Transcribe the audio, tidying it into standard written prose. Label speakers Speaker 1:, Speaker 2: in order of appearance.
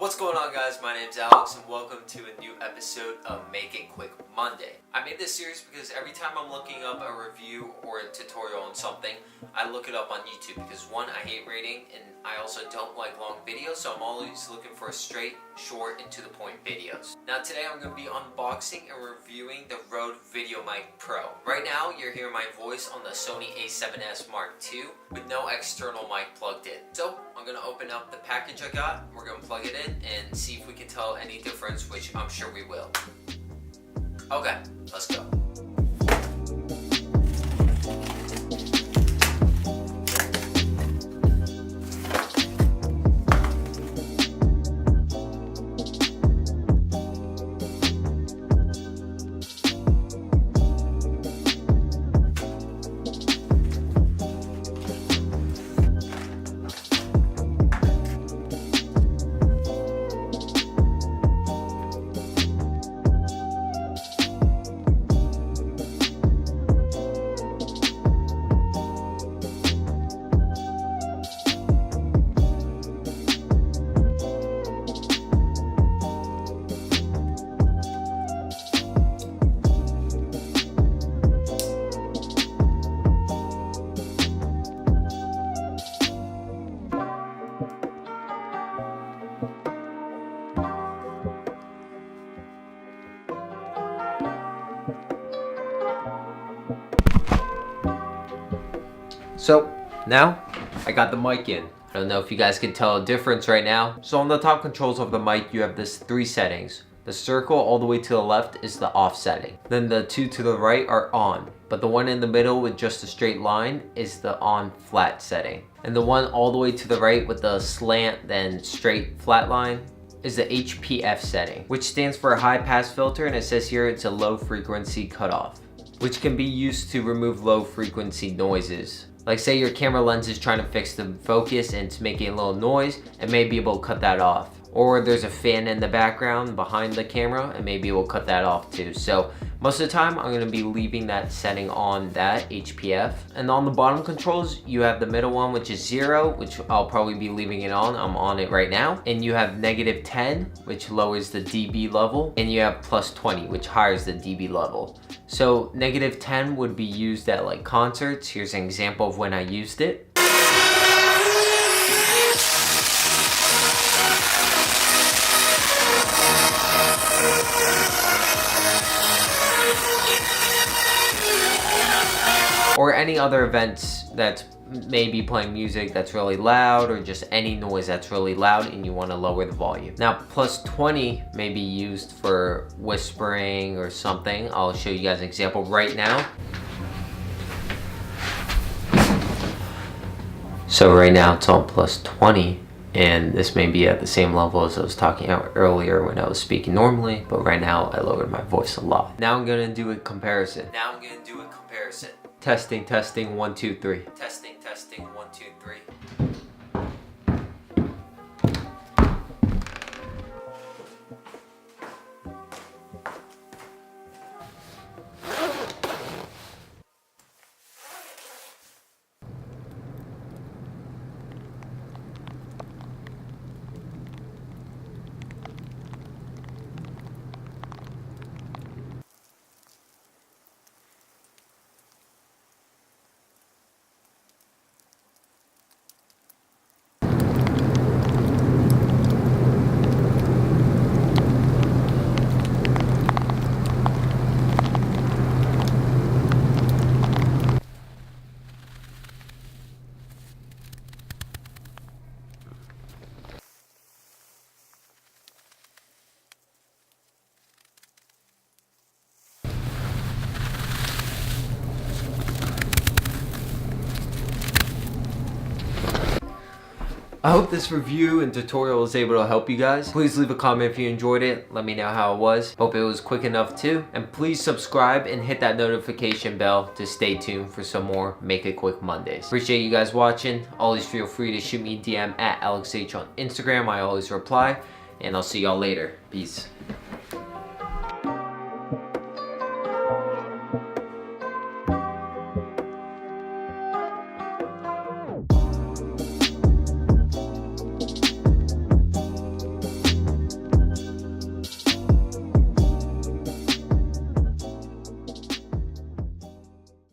Speaker 1: What's going on, guys? My name's Alex and welcome to a new episode of Make It Quick Monday. I made this series because every time I'm looking up a review or a tutorial on something, I look it up on YouTube because one, I hate reading, and I also don't like long videos, so I'm always looking for straight, short, and to the point videos. Now today I'm going to be unboxing and reviewing the RODE VideoMic Pro. Right now you're hearing my voice on the Sony a7S Mark II with no external mic plugged in. So I'm going to open up the package I got, we're going to plug it in and see if we can tell any difference, which I'm sure we will. Okay, let's go. So now I got the mic in. I don't know if you guys can tell a difference right now. So on the top controls of the mic, you have this 3 settings. The circle all the way to the left is the off setting. Then the 2 to the right are on. But the one in the middle with just a straight line is the on flat setting. And the one all the way to the right with the slant then straight flat line is the HPF setting, which stands for a high pass filter, and it says here it's a low frequency cutoff, which can be used to remove low frequency noises. Like say your camera lens is trying to fix the focus and it's making a little noise, it may be able to cut that off. Or there's a fan in the background behind the camera and maybe it will cut that off too. So most of the time I'm gonna be leaving that setting on, that HPF. And on the bottom controls, you have the middle one, which is 0, which I'll probably be leaving it on. I'm on it right now. And you have -10, which lowers the dB level. And you have +20, which higher the dB level. So -10 would be used at like concerts. Here's an example of when I used it. Or any other events that's maybe playing music that's really loud, or just any noise that's really loud and you want to lower the volume. Now +20 may be used for whispering or something. I'll show you guys an example right now. So right now it's on +20, and this may be at the same level as I was talking about earlier when I was speaking normally, but right now I lowered my voice a lot. Now I'm gonna do a comparison. Testing, testing, 1, 2, 3. Testing, testing, 1, 2, 3. I hope this review and tutorial was able to help you guys. Please leave a comment if you enjoyed it. Let me know how it was. Hope it was quick enough too. And please subscribe and hit that notification bell to stay tuned for some more Make It Quick Mondays. Appreciate you guys watching. Always feel free to shoot me a DM at AlexH on Instagram. I always reply. And I'll see y'all later. Peace.